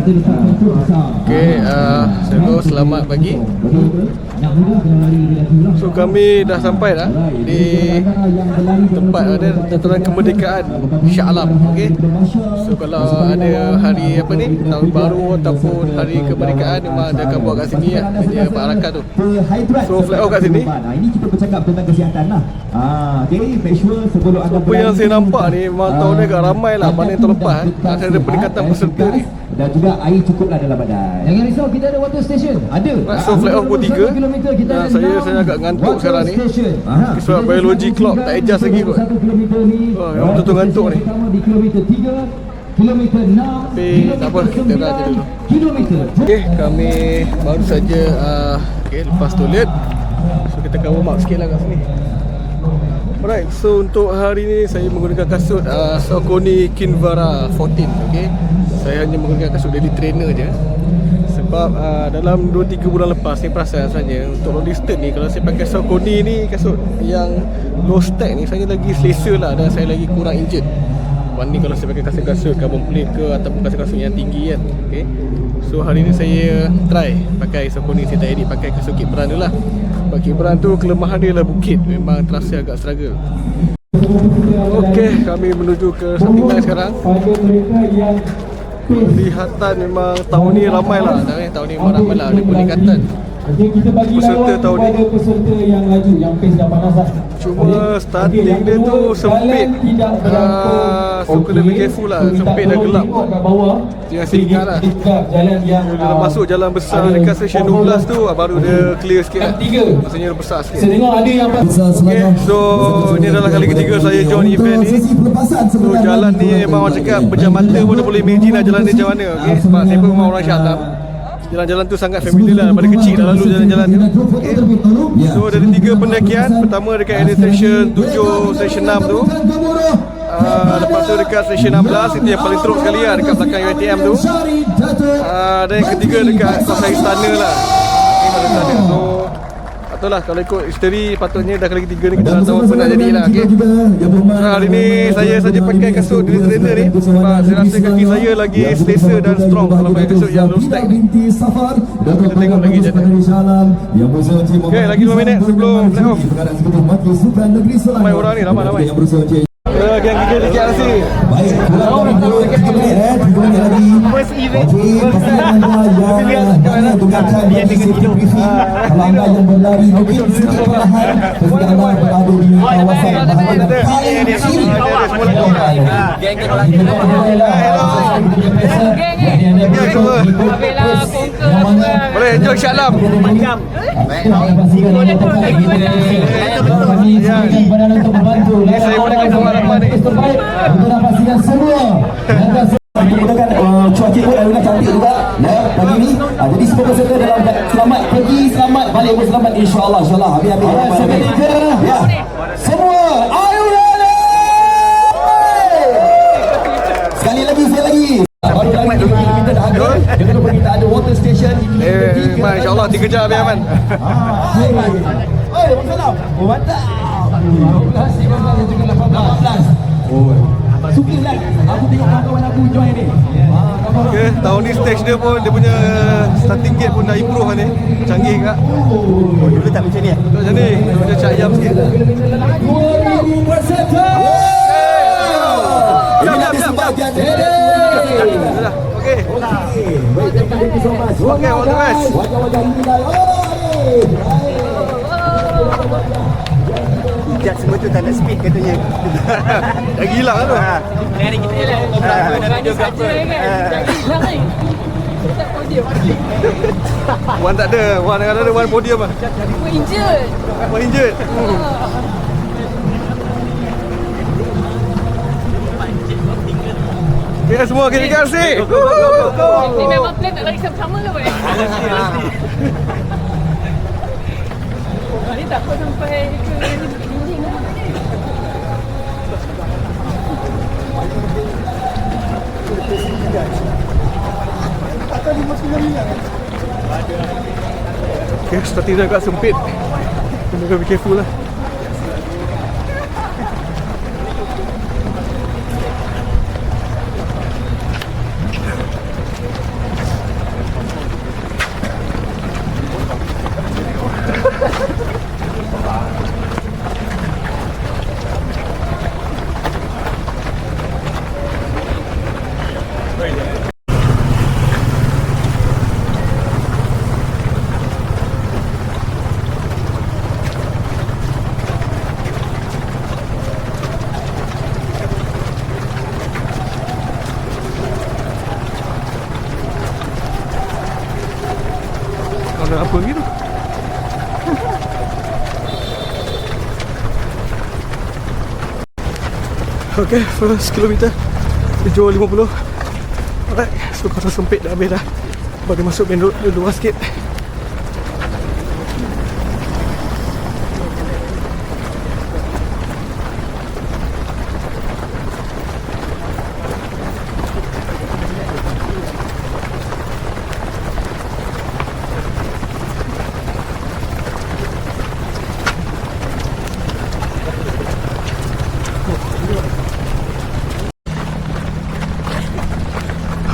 Okay, selamat pagi. So kami dah sampai dah di tempat ada dataran kemerdekaan Shah Alam. Okay. So kalau ada hari apa ni, tahun baru ataupun hari kemerdekaan, memang ada akan buat kat sini lah, dia Pak Rakan tu. So flag off kat sini. Ini kita bercakap tentang kesihatan lah. Okay, make sure sebelum anda apa yang saya nampak ni, memang tahun ni agak ramai lah. Mana yang terlepas ada peningkatan peserta ni. Dan juga air cukuplah dalam badan. Jangan risau, kita ada water station. Ada. So flag off pukul 3. Saya agak ngantuk sekarang ni. Sebab biology clock tak adjust lagi kot. Memang betul-betul ngantuk ni. Tapi tak apa, kita dah je dulu. Okay, kami baru saja lepas toilet. So kita akan warm up sikit lah kat sini. Alright, so untuk hari ni saya menggunakan kasut Saucony Kinvara 14. Okay, saya hanya menggunakan kasut daily trainer je. Sebab dalam 2-3 bulan lepas ni perasan sebenarnya untuk long distance ni, kalau saya pakai Saucony ni, kasut yang low stack ni, saya lagi selesa lah dan saya lagi kurang injured. Ni kalau saya pakai kasut-kasut carbon plate ke ataupun kasut-kasut yang tinggi kan. Okay, so hari ni saya try pakai Saucony. Saya tak edit pakai kasut Kidbrand tu lah. Sebab Kidbrand tu kelemahan dia lah bukit, memang terasa agak struggle. Okay, kami menuju ke starting line sekarang. Kelihatan memang tahun ni ramai lah. Tahun ni memang ramai lah, ada peningkatan peserta tahun ni. Peserta yang laju, yang pace dah panas lah. Cuma starting dia tu sempit. So kena be careful lah, sempit dan gelap. Jangan singkat lah. Bila masuk jalan besar dekat stesen 12 tu, baru dia clear sikit lah. Maksudnya dia besar sikit. Okay, so ni adalah kali ketiga saya join event ni. So jalan ni memang orang cakap pejam mata pun dah boleh imagine lah jalan ni macam mana. Okay, sebab saya pun memang orang Shah Alam. Jalan-jalan tu sangat familiar lah, daripada kecil dah lalu jalan-jalan tu. Okay. So dari 3 pendakian. Pertama dekat area station 7, station 6 tu. Lepas tu dekat station 16, itu yang paling teruk sekali lah, dekat belakang UiTM tu. Dan yang ketiga dekat kawasan istana lah. Okay, so patutlah kalau ikut history, patutnya dah kali ketiga ni kita dah tahu apa nak jadi lah. Okay. So, hari ni saya saja pakai kasut daily trainer ni sebab saya rasa kaki saya lagi selesa dan strong kalau pakai kasut yang low stack ni. Kita tengok lagi je. Okay, lagi 2 minit sebelum flag off. Ramai orang ni, ramai-ramai. Geng kita di KLC. Baik, kurang 3 minit lagi. First event. Dia dengan hidup. Kalau anda yang berlari mungkin sedikit perlahan, ketika anda berada di kawasan bahagian paling kiri. Geng kita lagi. Boleh enjoy Shah Alam. Macam. Saya boleh pengalaman ni. Kita nak pastikan semua. Kita kan cuaca pun alhamdulillah cantik juga pagi ni. Jadi semua peserta dalam selamat pergi, selamat balik pun selamat, insya-Allah. Habis-habis. Ya. Semua are you ready? Sekali lagi. Baru lagi kita dah ada. Dengan lupa kita ada water station. Insya-Allah 3 jam habis aman. Oi, salam. Mantap. 12, 15 dan juga 18. Sukilah. Aku tengok kawan-kawan aku join ni. Okay, tahun ni stage dia pun, dia punya starting gate pun dah improve ni. Canggih kak. Dulu tak macam ni. Macam ni, macam cak ayam sikit. Siap. Okay. Okay, all the best. Wajah-wajah Hilal. Hijab semua tu tak nak speed katanya. Dah gila kan tu? Hari kita je lah. Videographer. Wan tak ada. Wan ada Wan podium lah. Wan injured. Okay, semua kita KLC. Ni memang plan nak lari sama-sama ke apa? Ni takut sampai ke dinding lah. Okay, starting dah agak sempit. Kena be careful lah. Ada apa gitu? Okay, first kilometer 7.50. Alright, so kawasan sempit dah habis dah. Bagi masuk main road luar sikit.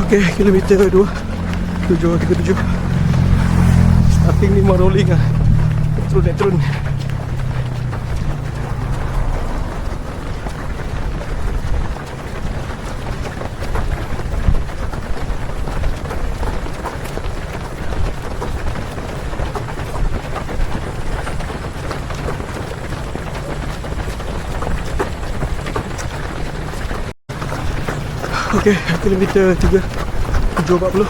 Okay, kilometer 2 7.37. Starting ni memang rolling lah. Naik turun. Okay, kilometer 3 7.40.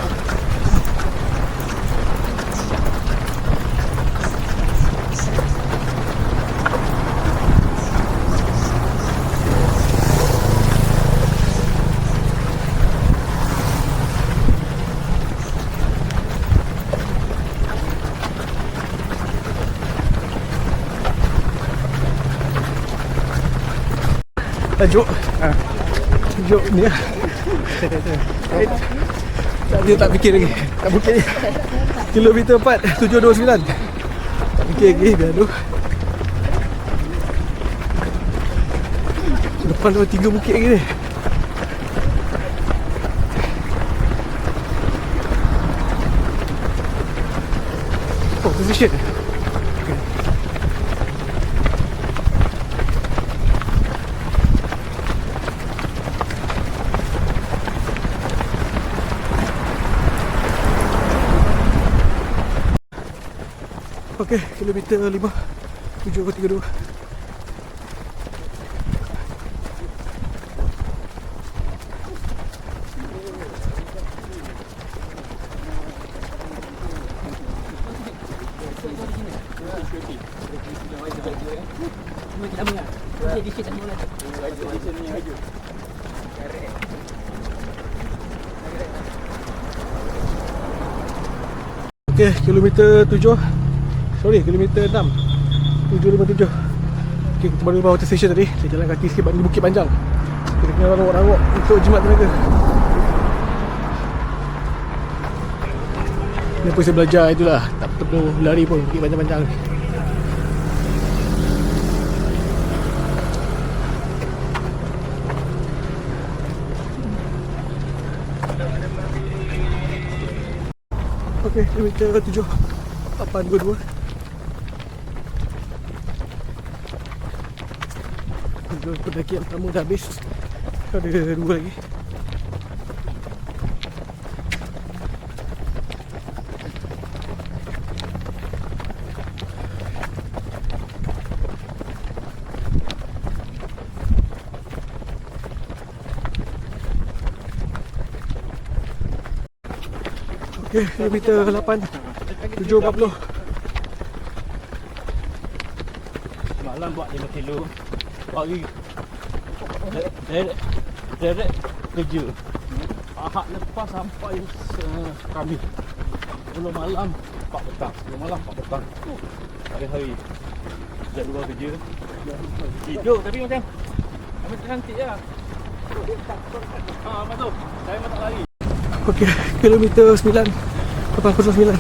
Tajuk tajuk ni lah. Dia tak fikir lagi. Tak bukit. Kilometer 4 729. Tak fikir lagi. Biar tu depan tu 3 bukit lagi ni. Oh, position. Okay, kilometer 5 7.32. Okay, kilometer 7. Sorry, kilometer 6 7.57. Okay, kita baru bawah station tadi. Saya jalan kaki sikit di Bukit Panjang. Kita kena rawak-rawak untuk jimat tenaga. Ni pun saya belajar itulah. Tak perlu lari pun Bukit Panjang-Panjang ni. Okay, kilometer 7 8.22. Pendakian pertama dah habis. Ada 2 lagi. Okay, kilometer 8 7.40. Malam buat 5 kilo. Pagi direct kerja. Ahad lepas sampai Khamis. Belum malam 4 petang. Belum malam 4 petang. Hari-hari jam 2 kerja. Tidur tapi macam cantik lah. Apa tu? Saya memang tak lari. Okey, kilometer 9 809.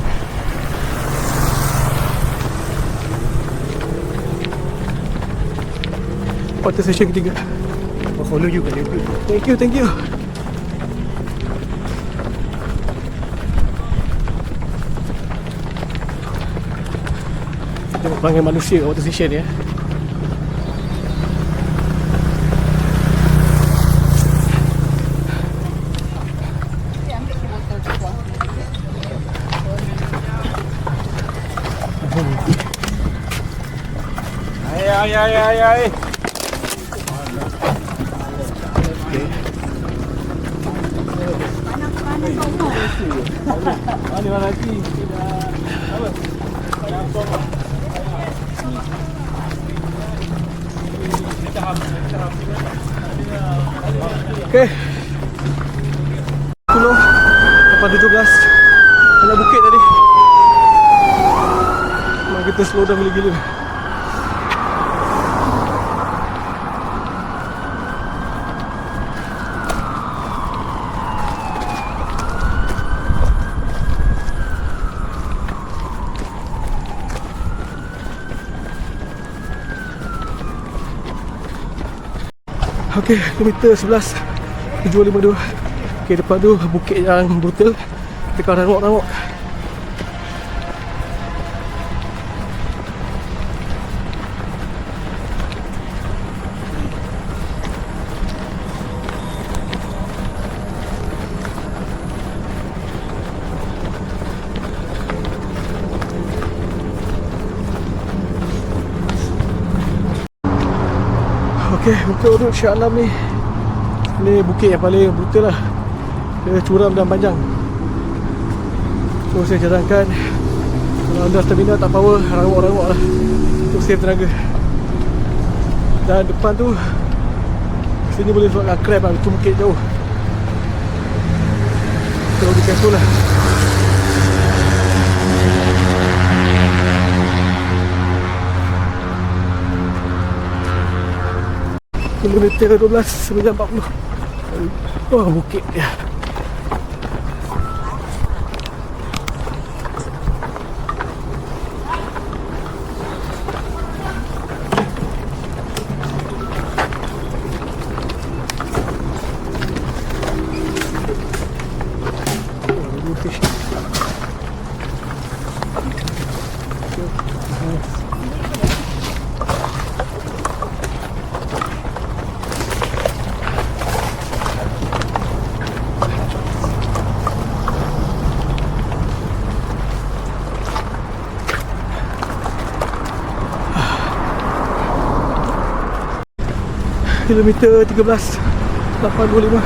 Water station ketiga. Follow you kat YouTube. Thank you. Kita panggil manusia kat water station ya. Ay. Mana lagi? Apa? Okay, 10 lepas 17 banyak bukit tadi. Memang kita slow down gila-gila. Okey, kilometer 11 752. Okey, depan tu bukit yang brutal. Kita kau rangok-rangok. Okey, bukit Urut Shah Alam ni, ni bukit yang paling brutal lah. Dia curam dan panjang. So saya cadangkan kalau anda stamina tak power, rangok-rangok lah untuk save tenaga. Dan depan tu sini boleh sebabkan cramp lah, itu bukit jauh. So be careful lah. Kilometer 12 940. Oh, bukit dia. Kilometer 13 825.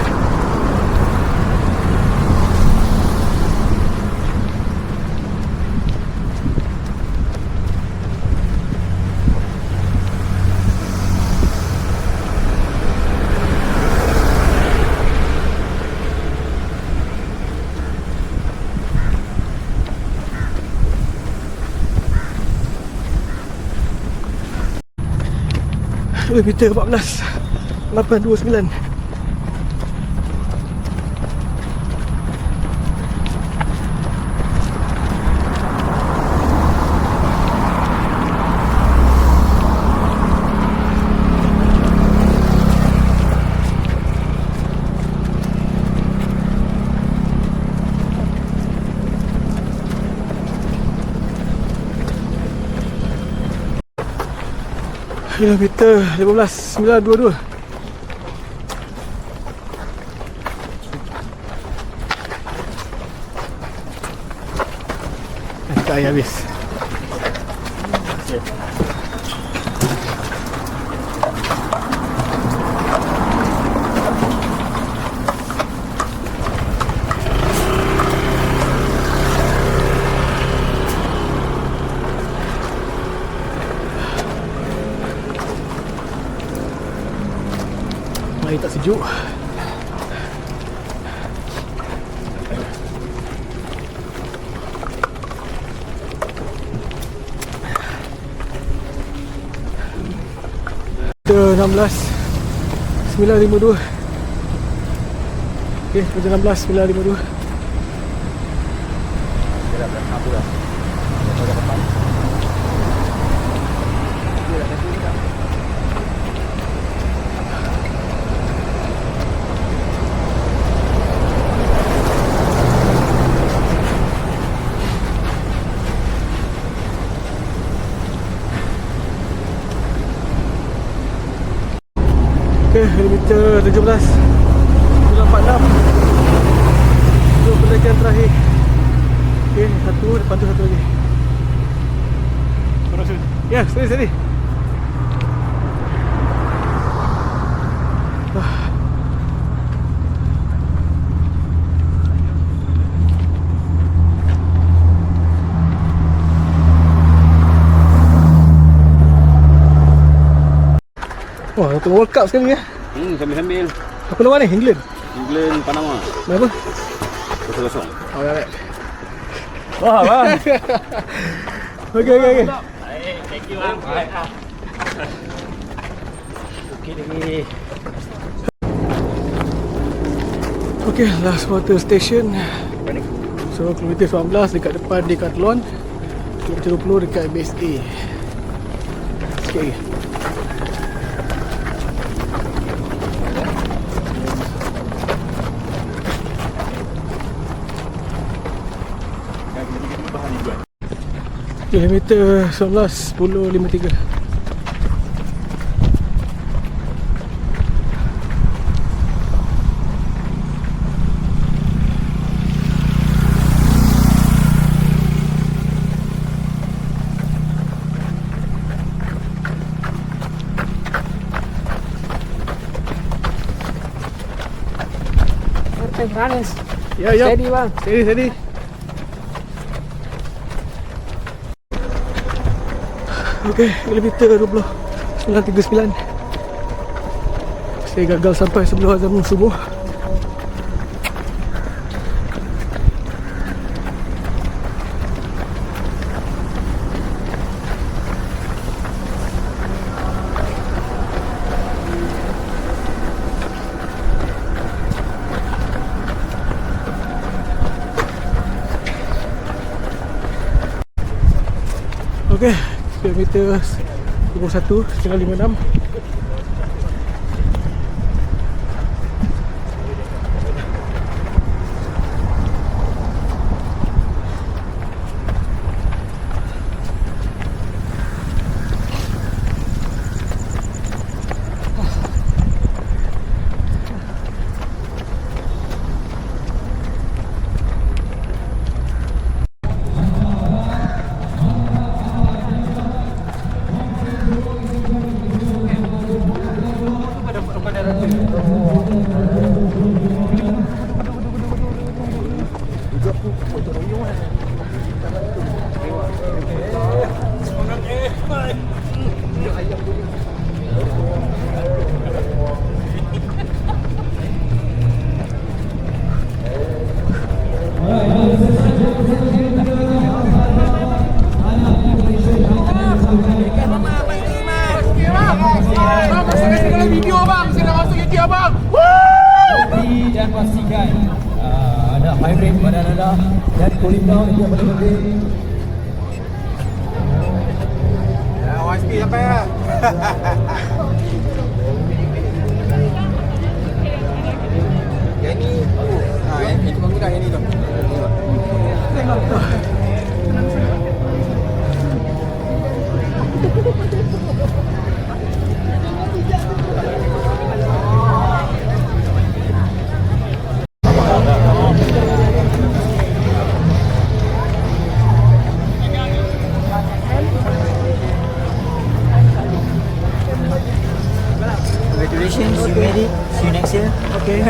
Kilometer 14 829. Kilometer 15 922. Air habis. Air tak sejuk. Kita 16 952. Okey, kita 16 952. Okey, kilometer 17 946. Itu pendekan terakhir. Okey, satu depan tu satu lagi. Terus. Ya, sini. tengah World Cup sekali ya. Sambil-sambil. Apa lawan ni? England. England, Panama. Berapa? 0-0. Oh, alright. Wah, bang. Okay. Thank you, bang. Okey lagi. Okay, last water station. So, kilometer 19 dekat depan Decathlon. Kilometer 20 dekat BSA. Okay. Kilometer 19 10.53. Ya. Steady bang. Steady. Okay, kilometer 20 9.39. Saya gagal sampai sebelum azan subuh. Okay, kilometer 21.56. Dan pastikan ada hybrid badan anda dan cooling down dia boleh lebih. OSP sampai lah. Yang ni yang itu bangun dah yang ni tu. Congratulations, you made it. See you next year. Okay.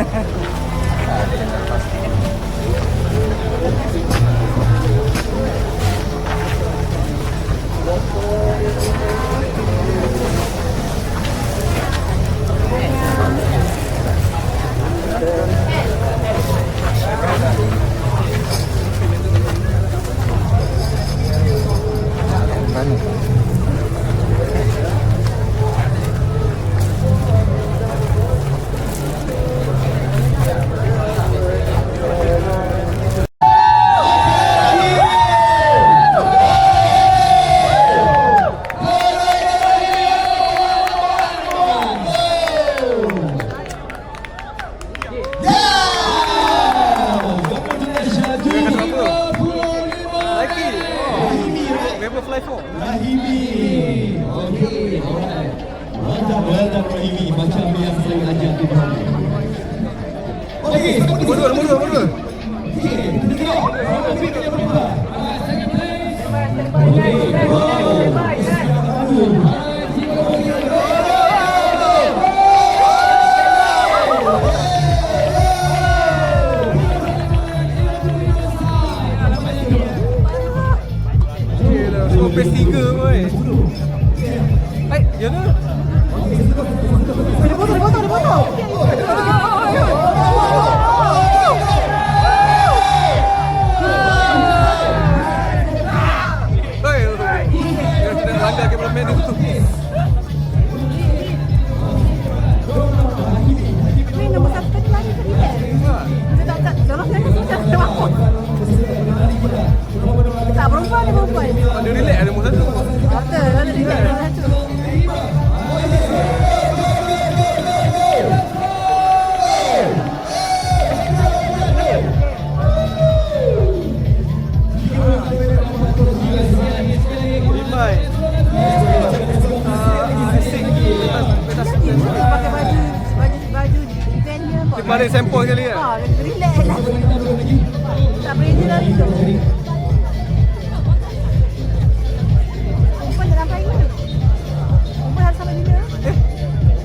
Never fly for. Mantap Rahimi macam yang saya ajar tu. Okey, Mundur. PS3 boy. Ya ke? Ada sampel sekali kan? Relax lah. Tak boleh jalan tu. Perempuan jangan sampai ni. Perempuan harus sampai bila?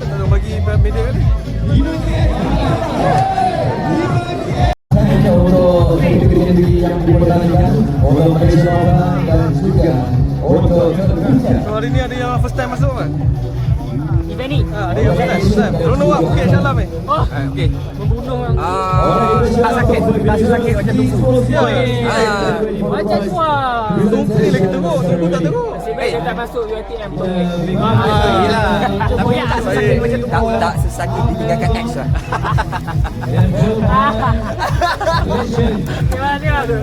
Tak tahu bagi media kan? Untuk negeri-negeri yang dipertandingkan untuk Malaysia dan juga untuk Indonesia. So hari ni ada yang first time masuk kan? Event ni. Ada yang first time. Don't know what Bukit Syalam ni. Okey. Membunuh orang. Tak sakit. Tak sakit macam tunggu. Macam tu lah. Tunggu ni lagi teruk. Tunggu tak teruk. Dia tak masuk UiTM pun. Yelah. Tapi tak sesakit macam tu. Tak sesakit ditinggalkan X lah.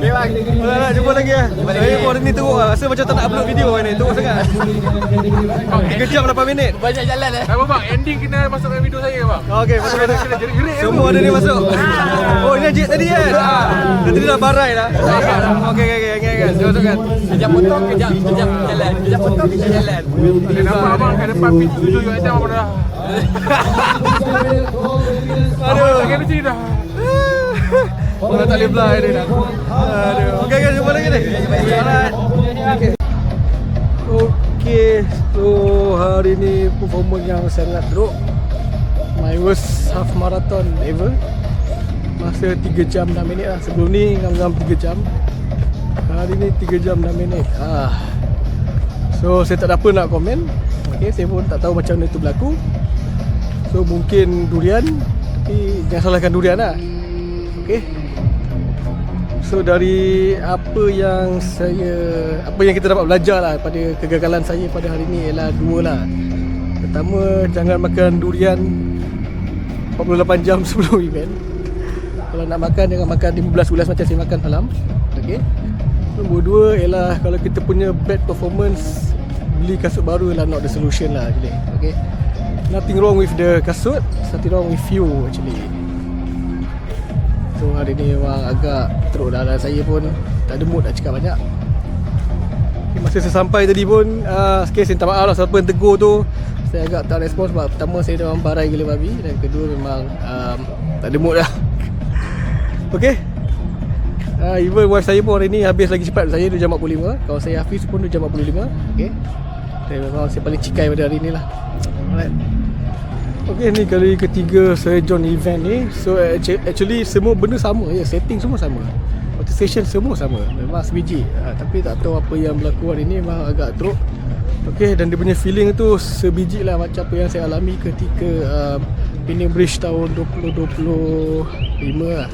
Lewat. Nak jumpa lagi lah. Saya pun hari ni teruk lah. Rasa macam tak nak upload video hari ni. Teruk sangat. 3 jam 8 minit. Banyak jalan eh. Apa bang, ending kena masukkan video saya bang. Okey, masuk ada jerit-jerit. Semua ada ni masuk. Oh, ini Najib tadi kan? Tadi dah barai dah. Okey, ingat. Masukkan. Kejap potong, kejap jalan. Kejap potong, kejap jalan. Ada nampak abang kat depan pintu 7 UiTM apa dah. Aduh. Tak kena sini dah. Orang tak boleh belah ni dah. Aduh. Okey, jumpa lagi ni. Alright. Okey, so hari ni performance yang sangat teruk. My worst half marathon ever. Masa 3 jam 6 minit lah. Sebelum ni ngam-ngam 3 jam. Hari ni 3 jam 6 minit. So saya tak ada apa nak komen. Okay, saya pun tak tahu macam mana itu berlaku. So mungkin durian, tapi jangan salahkan durian lah. Okay. So dari apa yang kita dapat belajar lah pada kegagalan saya pada hari ni ialah 2 lah. Pertama, jangan makan durian 48 jam sebelum event. Kalau nak makan, jangan makan 15-11 macam saya makan malam. Okay. Nombor 2 ialah kalau kita punya bad performance, beli kasut baru ialah not the solution lah actually. Okay. Nothing wrong with the kasut, something wrong with you actually. So hari ni memang agak teruk dah, dan saya pun tak ada mood nak cakap banyak. Okay, masa saya sampai tadi pun sikit saya minta maaf lah siapa yang tegur tu. Saya agak tak respon sebab pertama saya dah barai gila babi, dan kedua memang tak ada mood lah. Okay. Even wife saya pun hari ni habis lagi cepat saya 2 jam 45. Kawan saya Hafiz pun 2 jam 45. Okay. Dan memang saya paling cikai pada hari ni lah. Alright. Okay, ni kali ketiga saya join event ni. So actually semua benda sama je, setting semua sama, station semua sama, memang sebiji. Tapi tak tahu apa yang berlaku hari ni, memang agak teruk. Okay, dan dia punya feeling tu sebiji lah macam apa yang saya alami ketika Penang Bridge tahun 2025 lah.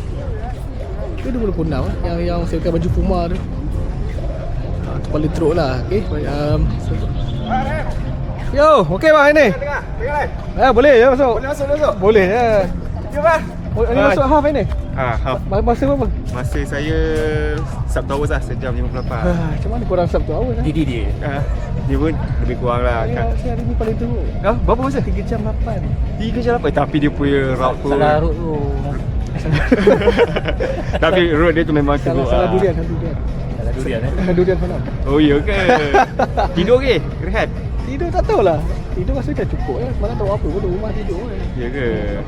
Ke 2026 lah, yang saya pakai baju Puma tu. Tu paling teruk lah. Okay, yo, okey bang ini. Boleh ya masuk. Boleh masuk. Boleh ya. Ya bang. Ini masuk half ini. Half. Masa berapa? Masa saya Sabtu hours lah, sejam 58. Macam mana korang Sabtu hours lah? Dia. Dia pun lebih kurang lah kan. Saya hari ni paling teruk. Berapa masa? 3 jam 8. 3 jam 8. Tapi dia punya route tu, Salah route tu. tapi road dia tu memang teruk. Salah durian. Salah durian Durian malam. Oh ya ke? Tidur ke? Rehat? Tidur tak tahulah. Tidur rasa dah cukup ya. Malam tahu apa pun rumah tidur kan. Ya ke?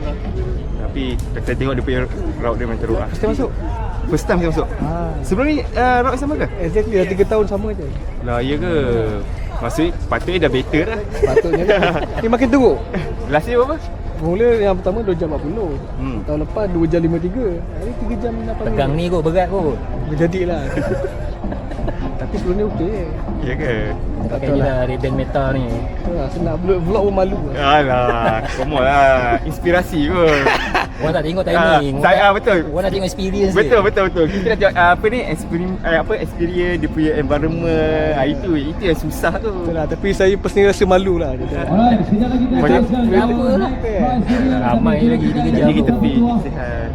Tapi kita tengok dia punya route dia memang teruk lah. First time masuk? First time saya masuk. Sebelum ni route sama ke? Exactly, dah 3 tahun sama je. Lah ya ke? Maksudnya patutnya dah better dah. Patutnya kan. Ni makin teruk. Last year berapa? Mula yang pertama 2 jam 40. Tahun lepas 2 jam 53. Hari 3 jam 8 minit. Pegang ni kot, berat kot. Berjadilah. Tapi sebelum ni okey. Ya ke? Pakai je lah Ray-Ban Meta ni. Senang vlog pun malu. Alah, come on lah. Inspirasi pun. Orang tak tengok timing. Betul. Orang nak tengok experience Betul. dia. Kita nak tengok apa ni, experience dia punya environment. Itu yang susah tu. Betul lah, tapi saya personally rasa malu lah. Alright, sekejap lagi kita Banyak- teruskan. Kenapa lah? Ramai lagi 3 jam Jadi kita tu. tepi sihat.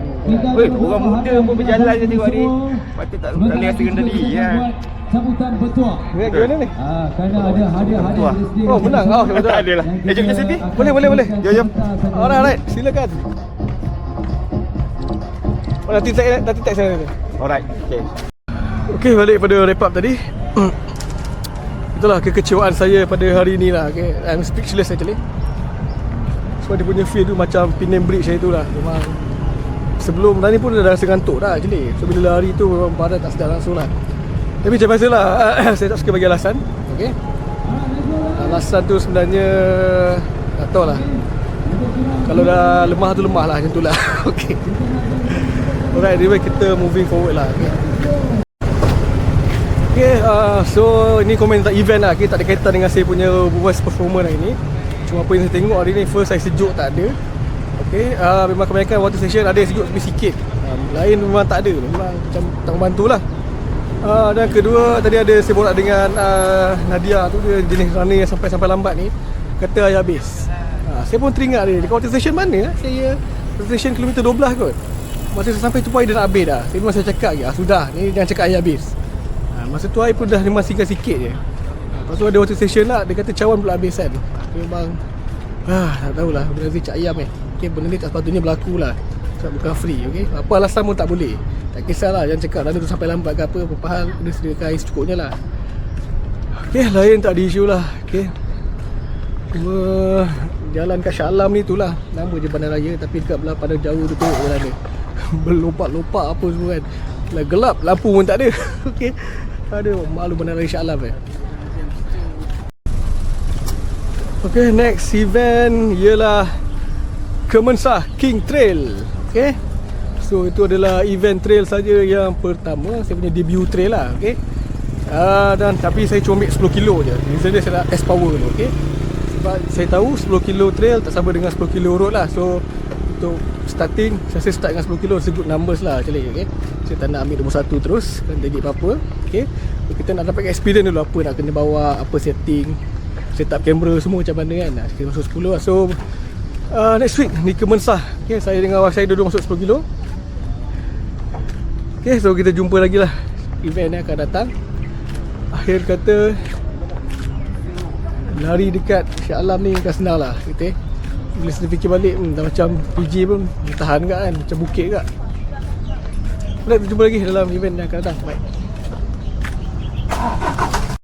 Orang muda pun berjalan je tengok ni. Patut tak boleh rasa rendah diri kan. Sambutan bertuah. Gimana ni? Kerana ada hadiah-hadiah disediakan. Oh, menang. Oh, betul. Ada lah. Jom kita sini. Boleh. Jom. Alright, silakan. Oh, nanti tag saya. Alright. Okay. Okey, balik pada wrap up tadi. Itulah kekecewaan saya pada hari ni lah. Okay, I'm speechless actually. Sebab dia punya feel tu macam Penang Bridge saya tu lah. Memang sebelum lari pun dah rasa ngantuk dah actually. So bila lari tu memang badan tak sedar langsung lah. Tapi macam biasalah saya tak suka bagi alasan. Okay, alasan tu sebenarnya tak tahu lah, kalau dah lemah tu lemah lah, macam tu lah. Okay, alright, anyway kita moving forward lah. Okay, so ini komen tentang event lah. Okay, tak ada kaitan dengan saya punya voice performance hari ni. Cuma apa yang saya tengok hari ni, first saya sejuk tak ada. Okay, memang kebanyakan water station ada sejuk tapi sikit. Lain memang tak ada, memang macam tak membantu lah. Dan kedua, tadi ada saya borak dengan Nadia tu, dia jenis runner yang sampai lambat ni, kata air habis. Saya pun teringat dia, dekat water station mana saya, water station kilometer 12 kot. Masa saya sampai tu pun air dah nak habis dah. Saya memang saya cakap je, sudah ni jangan cakap air habis. Masa tu air pun dah memang tinggal sikit je. Lepas tu ada water station lah, dia kata cawan pula habis kan. Memang tak tahulah, benda ni cak ayam okay, benda ni tak sepatutnya berlaku lah. Sebab bukan free, okay. Apa alasan pun tak boleh. Tak kisahlah, jangan cakap runner tu sampai lambat ke apa hal, dia sediakan air secukupnya lah. Okay, lain tak ada isu lah. Okay, cuma jalan kat Shah Alam ni tu lah, nama je bandar raya, tapi dekat belah pada jauh tu teruk jalan dia. Berlompak-lompak apa semua kan. Lah gelap, lampu pun tak ada. Okay, aduh, malu bandar raya Shah Alam Okay, next event ialah Kemensa King Trail. Okay, so itu adalah event trail saja yang pertama, saya punya debut trail lah. Okay, dan tapi saya cuma ambil 10 kilo je. Reason dia saya nak test power dulu. Okay, sebab saya tahu 10 kilo trail tak sama dengan 10 kilo road lah. So untuk starting, saya start dengan 10 kilo, it's a good numbers lah actually. Okay, saya tak nak ambil nombor 1 terus dan jadi apa-apa. Okay, so, kita nak dapat experience dulu apa nak kena bawa, apa setting, setup kamera semua macam mana kan. Kita masuk 10 lah. So next week ni Kemensa. Okay, saya dengan awak saya duduk masuk 10 kilo. Okay, so kita jumpa lagi lah event yang akan datang. Akhir kata, lari dekat Shah Alam ni bukan senang lah. Okay, bila saya fikir balik, dah macam PJ pun tahan kan, macam bukit kat. Kita jumpa lagi dalam event yang akan datang. Bye.